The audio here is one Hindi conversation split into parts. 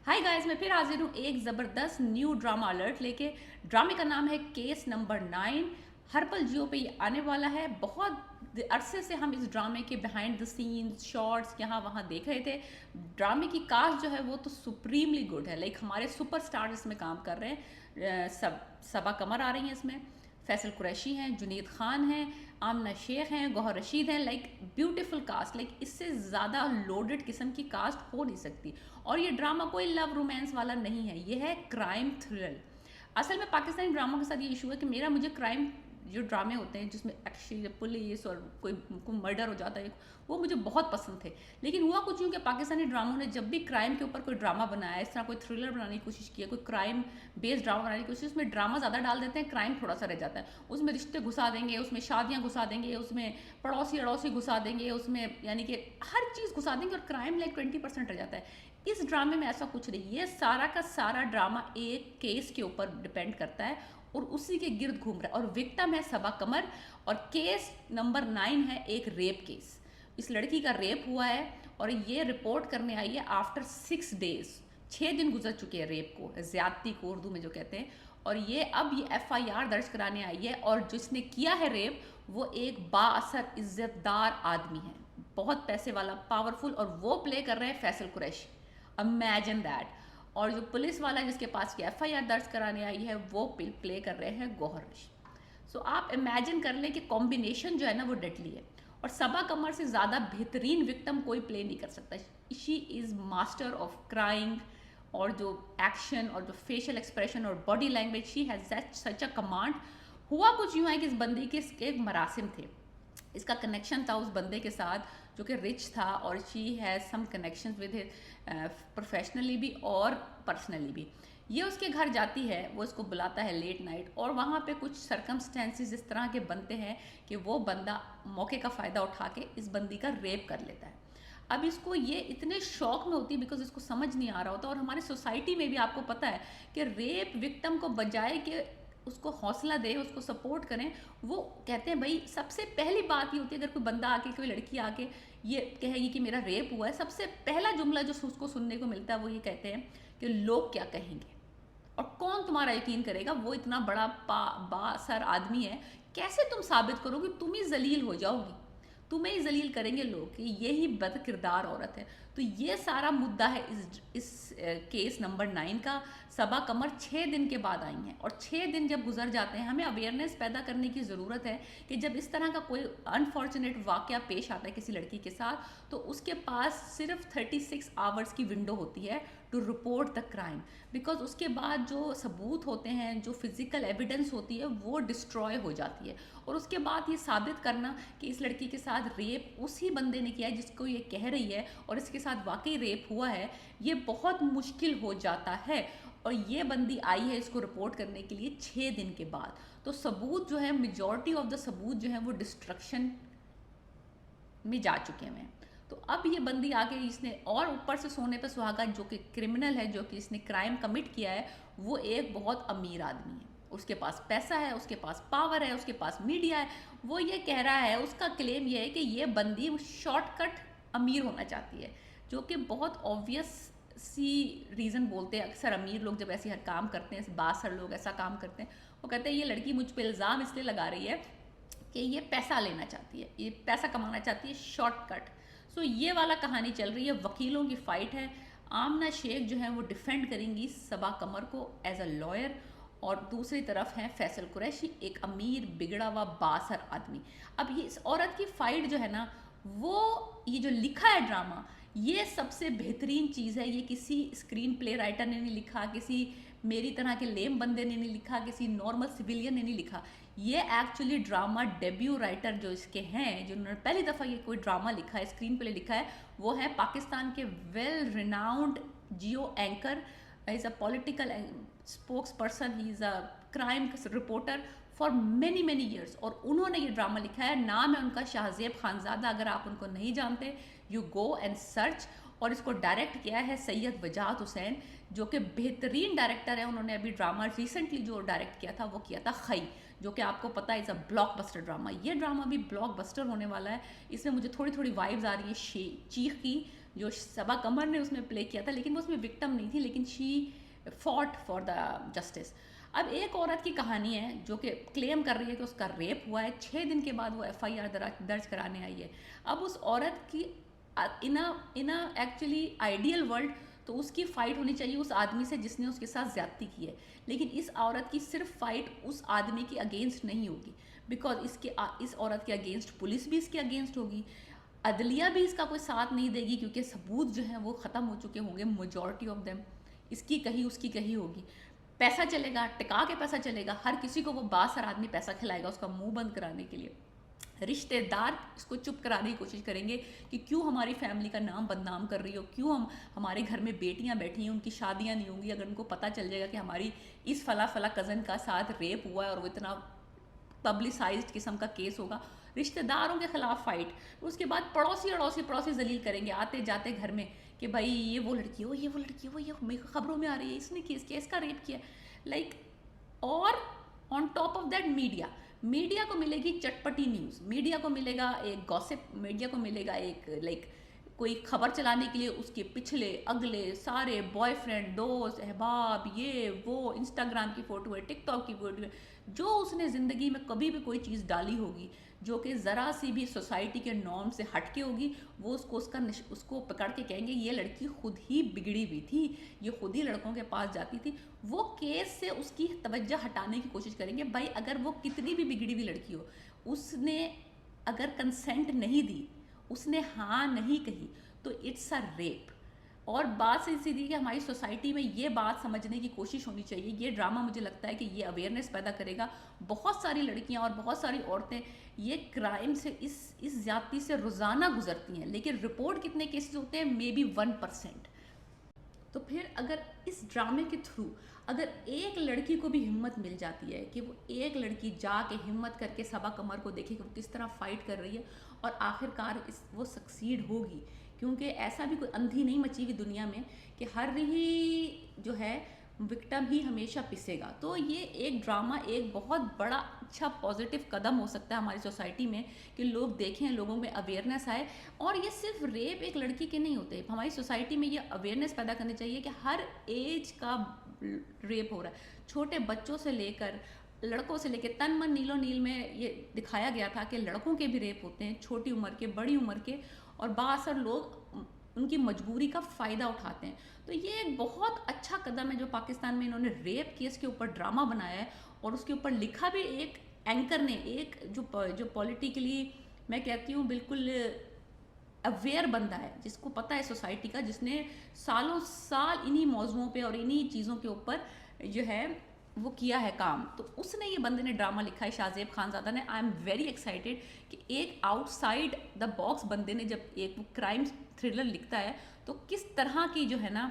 हाय गाइस, मैं फिर हाजिर हूँ एक ज़बरदस्त न्यू ड्रामा अलर्ट लेके। ड्रामे का नाम है केस नंबर 9। हर पल जियो पे ये आने वाला है। बहुत अरसे से हम इस ड्रामे के बिहाइंड द सीन्स शॉर्ट्स यहाँ वहाँ देख रहे थे। ड्रामे की कास्ट जो है वो तो सुप्रीमली गुड है। लाइक हमारे सुपरस्टार इसमें काम कर रहे हैं। सबा कमर आ रही हैं इसमें, फैसल कुरैशी हैं, जुनीद खान हैं, आमना शेख हैं, गौहर रशीद हैं। लाइक ब्यूटीफुल कास्ट, लाइक इससे ज़्यादा लोडेड किस्म की कास्ट हो नहीं सकती। और ये ड्रामा कोई लव रोमांस वाला नहीं है, ये है क्राइम थ्रिलर। असल में पाकिस्तानी ड्रामों के साथ ये इशू है कि मुझे क्राइम जो ड्रामे होते हैं जिसमें एक्शन पुलिस और कोई मर्डर हो जाता है, वो मुझे बहुत पसंद थे। लेकिन हुआ कुछ यूँ कि पाकिस्तानी ड्रामों ने जब भी क्राइम के ऊपर कोई ड्रामा बनाया, इस तरह कोई थ्रिलर बनाने की कोशिश की है, कोई क्राइम बेस्ड ड्रामा बनाने की कोशिश, उसमें ड्रामा ज़्यादा डाल देते हैं, क्राइम थोड़ा सा रह जाता है। उसमें रिश्ते घुसा देंगे, उसमें शादियाँ घुसा देंगे, उसमें पड़ोसी अड़ोसी घुसा देंगे, उसमें यानी कि हर चीज़ घुसा देंगे और क्राइम लाइक 20% रह जाता है। इस ड्रामे में ऐसा कुछ नहीं, ये सारा का सारा ड्रामा एक केस के ऊपर डिपेंड करता है और उसी के गिर्द घूम रहा है। और विक्टिम है सबा कमर और केस नंबर 9 है एक रेप केस। इस लड़की का रेप हुआ है और ये रिपोर्ट करने आई है आफ्टर 6 डेज। 6 दिन गुजर चुके हैं रेप को, ज्यादती को उर्दू में जो कहते हैं। और ये अब ये FIR दर्ज कराने आई है और जिसने किया है रेप वो एक बाअसर इज्जतदार आदमी है, बहुत पैसे वाला, पावरफुल, और वो प्ले कर रहे हैं फैसल कुरैशी। Imagine that. और जो पुलिस वाला जिसके पास की FIR दर्ज कराने आई है वो प्ले कर रहे हैं गौहर रशीद। सो आप इमेजिन कर लें कि कॉम्बिनेशन जो है ना वो डेडली है। और सबा कमर से ज़्यादा बेहतरीन विक्टिम कोई प्ले नहीं कर सकता। She is master of crying, और जो एक्शन और जो फेशियल एक्सप्रेशन और body language, she has such a command. हुआ कुछ यूँ है कि इस बंदी के मरासिम थे, इसका कनेक्शन था उस बंदे के साथ जो कि रिच था, और she has some connection with professionally भी और पर्सनली भी। ये उसके घर जाती है, वो इसको बुलाता है लेट नाइट, और वहाँ पे कुछ सर्कमस्टेंसेस इस तरह के बनते हैं कि वो बंदा मौके का फ़ायदा उठा के इस बंदी का रेप कर लेता है। अब इसको ये इतने शौक में होती है बिकॉज इसको समझ नहीं आ रहा होता। और हमारी सोसाइटी में भी आपको पता है कि रेप विक्टिम को बजाय कि उसको हौसला दे, उसको सपोर्ट करें, वो कहते हैं भाई सबसे पहली बात ये होती है, अगर कोई बंदा आके, कोई लड़की आके ये कहेगी कि मेरा रेप हुआ है, सबसे पहला जुमला जो उसको सुनने को मिलता है वो ये कहते हैं कि लोग क्या कहेंगे और कौन तुम्हारा यकीन करेगा, वो इतना बड़ा बासर आदमी है, कैसे तुम साबित करोगे, तुम ही जलील हो जाओगी, तुम्हें ही जलील करेंगे लोग कि यही बद किरदार औरत है। तो ये सारा मुद्दा है इस केस नंबर 9 का। सबा कमर 6 दिन के बाद आई हैं और 6 दिन जब गुजर जाते हैं, हमें अवेयरनेस पैदा करने की ज़रूरत है कि जब इस तरह का कोई अनफॉर्चुनेट वाक़या पेश आता है किसी लड़की के साथ, तो उसके पास सिर्फ 36 आवर्स की विंडो होती है to report the crime. Because उसके बाद जो सबूत होते हैं, जो फिज़िकल एविडेंस होती है, वो डिस्ट्रॉय हो जाती है। और उसके बाद ये साबित करना कि इस लड़की के साथ रेप उसी बंदे ने किया है जिसको ये कह रही है और इसके साथ वाकई रेप हुआ है, ये बहुत मुश्किल हो जाता है। और ये बंदी आई है इसको रिपोर्ट करने के लिए 6 दिन के बाद। तो सबूत जो है, मेजॉरिटी ऑफ द सबूत जो है वो डिस्ट्रक्शन में जा चुके हैं। तो अब ये बंदी आके इसने, और ऊपर से सोने पे सुहागा, जो कि क्रिमिनल है, जो कि इसने क्राइम कमिट किया है, वो एक बहुत अमीर आदमी है, उसके पास पैसा है, उसके पास पावर है, उसके पास मीडिया है। वो ये कह रहा है, उसका क्लेम ये है कि ये बंदी शॉर्टकट अमीर होना चाहती है, जो कि बहुत ऑब्वियस सी रीज़न बोलते हैं अक्सर अमीर लोग जब ऐसे हर काम करते हैं, बासर लोग ऐसा काम करते हैं। वो कहते हैं ये लड़की मुझ पर इल्ज़ाम इसलिए लगा रही है कि ये पैसा लेना चाहती है, ये पैसा कमाना चाहती है शॉर्टकट। सो ये वाला कहानी चल रही है, वकीलों की फ़ाइट है। आमना शेख जो है वो डिफेंड करेंगी सबा कमर को एज अ लॉयर, और दूसरी तरफ है फैसल कुरैशी, एक अमीर बिगड़ा हुआ बासर आदमी। अब ये इस औरत की फ़ाइट जो है ना, वो ये जो लिखा है ड्रामा, ये सबसे बेहतरीन चीज़ है। ये किसी स्क्रीन प्ले राइटर ने नहीं लिखा, किसी मेरी तरह के लेम बंदे ने नहीं लिखा, किसी नॉर्मल सिविलियन ने नहीं लिखा। ये एक्चुअली ड्रामा डेब्यू राइटर जो इसके हैं, जिन्होंने पहली दफ़ा ये कोई ड्रामा लिखा है, स्क्रीन प्ले लिखा है, वो है पाकिस्तान के well renowned Jio anchor. Is a political spokes person, he is a crime reporter for many many years, और उन्होंने ये ड्रामा लिखा है। नाम है उनका शाहजेब खानजादा, अगर आप उनको नहीं जानते यू गो एंड सर्च। और इसको डायरेक्ट किया है सैयद वजाहत हुसैन, जो कि बेहतरीन डायरेक्टर है। उन्होंने अभी ड्रामा रिसेंटली जो डायरेक्ट किया था वो किया था खई, जो कि आपको पता है इज़ अ ब्लॉकबस्टर ड्रामा। ये ड्रामा भी ब्लॉकबस्टर होने वाला है। इसमें मुझे थोड़ी थोड़ी वाइब्स आ रही है चीख की, जो सबा कमर ने उसमें प्ले किया था, लेकिन वो उसमें विक्टिम नहीं थी, लेकिन she fought for the justice. अब एक औरत की कहानी है जो कि क्लेम कर रही है कि उसका रेप हुआ है, 6 दिन के बाद वो FIR दर्ज कराने आई है। अब उस औरत की इन एक्चुअली आइडियल वर्ल्ड तो उसकी फ़ाइट होनी चाहिए उस आदमी से जिसने उसके साथ ज़्यादती की है, लेकिन इस औरत की सिर्फ फ़ाइट उस आदमी के अगेंस्ट नहीं होगी, बिकॉज इस औरत के अगेंस्ट पुलिस भी इसके अगेंस्ट होगी, अदलिया भी इसका कोई साथ नहीं देगी, क्योंकि सबूत जो हैं वो ख़त्म हो चुके होंगे, मेजॉरिटी ऑफ देम। इसकी कही उसकी कही होगी, पैसा चलेगा, टिका के पैसा चलेगा, हर किसी को वो बासर आदमी पैसा खिलाएगा उसका मुंह बंद कराने के लिए। रिश्तेदार इसको चुप कराने की कोशिश करेंगे कि क्यों हमारी फैमिली का नाम बदनाम कर रही हो, क्यों हमारे घर में बेटियां बैठी हैं उनकी शादियां नहीं होंगी, अगर उनको पता चल जाएगा कि हमारी इस फला फला कज़न का साथ रेप हुआ है और वो इतना पब्लिसाइज्ड किस्म का केस होगा। रिश्तेदारों के खिलाफ फाइट, उसके बाद पड़ोसी जलील करेंगे आते जाते घर में कि भाई ये वो लड़की हो, ये वो लड़की हो, ये खबरों में आ रही है, इसने केस किया, इसका रेप किया, लाइक। और on top of that media को मिलेगी चटपटी न्यूज़, मीडिया को मिलेगा एक गॉसिप, मीडिया को मिलेगा एक लाइक कोई खबर चलाने के लिए उसके पिछले अगले सारे बॉयफ्रेंड, दोस्त, अहबाब, ये वो, इंस्टाग्राम की फ़ोटो है, टिकटॉक की फ़ोटो है, जो उसने ज़िंदगी में कभी भी कोई चीज़ डाली होगी जो कि ज़रा सी भी सोसाइटी के नॉर्म से हटके होगी, वो उसको पकड़ के कहेंगे ये लड़की खुद ही बिगड़ी हुई थी, ये खुद ही लड़कों के पास जाती थी। वो केस से उसकी तवज्जो हटाने की कोशिश करेंगे। भाई अगर वो कितनी भी बिगड़ी हुई लड़की हो, उसने अगर कंसेंट नहीं दी, उसने हाँ नहीं कही, तो इट्स अ रेप। और बात से सीधी कि हमारी सोसाइटी में ये बात समझने की कोशिश होनी चाहिए। ये ड्रामा मुझे लगता है कि ये अवेयरनेस पैदा करेगा। बहुत सारी लड़कियां और बहुत सारी औरतें ये क्राइम से, इस ज्यादती से रोज़ाना गुजरती हैं, लेकिन रिपोर्ट कितने केसेस होते हैं? May be 1%। तो फिर अगर इस ड्रामे के थ्रू अगर एक लड़की को भी हिम्मत मिल जाती है कि वो एक लड़की जाके हिम्मत करके सबा कमर को देखे कि वो किस तरह फाइट कर रही है और आखिरकार वो सक्सीड होगी, क्योंकि ऐसा भी कोई अंधी नहीं मची हुई दुनिया में कि हर ही जो है विक्टिम ही हमेशा पिसेगा। तो ये एक ड्रामा एक बहुत बड़ा अच्छा पॉजिटिव कदम हो सकता है हमारी सोसाइटी में कि लोग देखें, लोगों में अवेयरनेस आए। और ये सिर्फ रेप एक लड़की के नहीं होते, हमारी सोसाइटी में ये अवेयरनेस पैदा करनी चाहिए कि हर एज का रेप हो रहा है, छोटे बच्चों से लेकर लड़कों से लेकर। तन मन नीलो नील में ये दिखाया गया था कि लड़कों के भी रेप होते हैं, छोटी उम्र के, बड़ी उम्र के, और बासर लोग उनकी मजबूरी का फ़ायदा उठाते हैं। तो ये एक बहुत अच्छा कदम है जो पाकिस्तान में इन्होंने रेप केस के ऊपर ड्रामा बनाया है, और उसके ऊपर लिखा भी एक एंकर ने, एक जो पॉलिटिकली मैं कहती हूँ बिल्कुल अवेयर बंदा है, जिसको पता है सोसाइटी का, जिसने सालों साल इन्हीं मौजुओं पे और इन्हीं चीज़ों के ऊपर जो है वो किया है काम। तो उसने, ये बंदे ने ड्रामा लिखा है, शाहजेब खानज़ादा ने। आई एम वेरी एक्साइटेड कि एक आउटसाइड द बॉक्स बंदे ने जब एक क्राइम थ्रिलर लिखता है तो किस तरह की जो है ना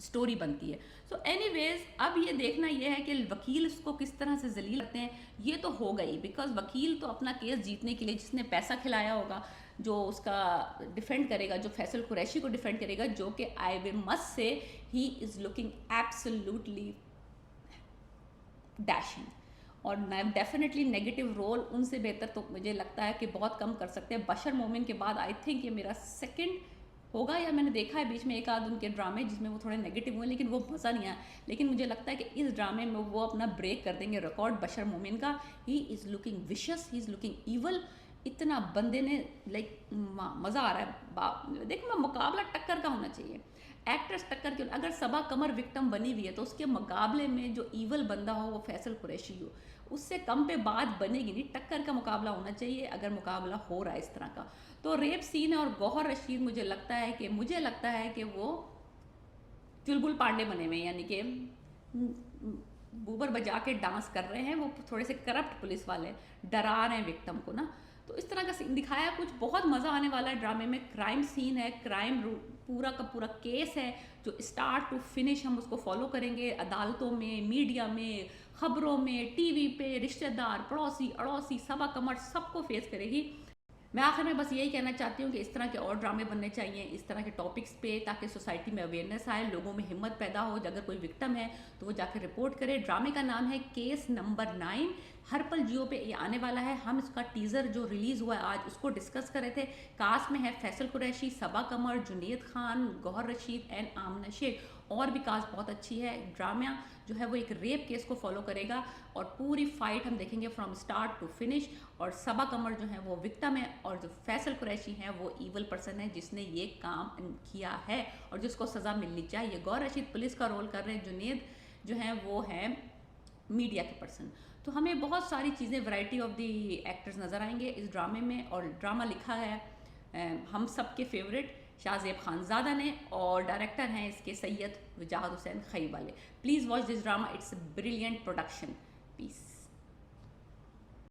स्टोरी बनती है। सो एनीवेज, अब ये देखना ये है कि वकील उसको किस तरह से जलील करते हैं। ये तो हो गई, बिकॉज वकील तो अपना केस जीतने के लिए, जिसने पैसा खिलाया होगा, जो उसका डिफेंड करेगा, जो फैसल कुरैशी को डिफेंड करेगा, जो कि I will must say he is looking absolutely dashing, और डेफिनेटली नेगेटिव रोल उनसे बेहतर तो मुझे लगता है कि बहुत कम कर सकते हैं। बशर मोमिन के बाद आई थिंक ये मेरा सेकंड होगा, या मैंने देखा है बीच में एक आध उनके ड्रामे जिसमें वो थोड़े नेगेटिव हुए, लेकिन वो मज़ा नहीं आया। लेकिन मुझे लगता है कि इस ड्रामे में वो अपना ब्रेक कर देंगे रिकॉर्ड बशर मोमिन का। He is looking wishes, he is looking evil. इतना बंदे ने लाइक मज़ा आ रहा है। देखो, मुकाबला टक्कर का होना चाहिए, एक्ट्रेस टक्कर के। अगर सबा कमर विक्टिम बनी हुई है तो उसके मुकाबले में जो ईवल बंदा हो वो फैसल कुरैशी हो, उससे कम पे बात बनेगी नहीं। टक्कर का मुकाबला होना चाहिए अगर मुकाबला हो रहा है इस तरह का। तो रेप सीन है, और गौहर रशीद मुझे लगता है कि वो चुलबुल पांडे बने हुए, यानी कि बूबर बजा के डांस कर रहे हैं। वो थोड़े से करप्ट पुलिस वाले डरा रहे हैं विक्टिम को ना। तो इस तरह का सीन दिखाया, कुछ बहुत मज़ा आने वाला है ड्रामे में। क्राइम सीन है, क्राइम पूरा का पूरा केस है जो स्टार्ट टू फिनिश हम उसको फॉलो करेंगे। अदालतों में, मीडिया में, खबरों में, टीवी पे, रिश्तेदार, पड़ोसी, अड़ोसी, सबा कमर सबको फेस करेगी। मैं आखिर में बस यही कहना चाहती हूँ कि इस तरह के और ड्रामे बनने चाहिए इस तरह के टॉपिक्स पे, ताकि सोसाइटी में अवेयरनेस आए, लोगों में हिम्मत पैदा हो। अगर कोई विक्टिम है तो वो जाकर रिपोर्ट करे। ड्रामे का नाम है केस नंबर 9, हर पल जियो पे ये आने वाला है। हम इसका टीज़र जो रिलीज़ हुआ है आज उसको डिस्कस कर रहे थे। कास्ट में है फैसल कुरैशी, सबा कमर, जुनैद खान, गौहर रशीद एंड आमना शेख, और भी कास्ट बहुत अच्छी है। ड्रामा जो है वो एक रेप केस को फॉलो करेगा और पूरी फाइट हम देखेंगे फ्रॉम स्टार्ट टू फिनिश। और सबा कमर जो है वो विक्टिम है और जो फैसल कुरैशी है वो ईवल पर्सन है जिसने ये काम किया है और जिसको सज़ा मिलनी चाहिए। गौहर रशीद पुलिस का रोल कर रहे हैं, जुनैद जो है वो है मीडिया के पर्सन। तो हमें बहुत सारी चीज़ें, वैरायटी ऑफ दी एक्टर्स नज़र आएंगे इस ड्रामे में। और ड्रामा लिखा है हम सब के फेवरेट शाहजेब खानज़ादा ने और डायरेक्टर हैं इसके सैयद वजाहत हुसैन खई वाले। Please watch this drama, it's a brilliant production. Piece.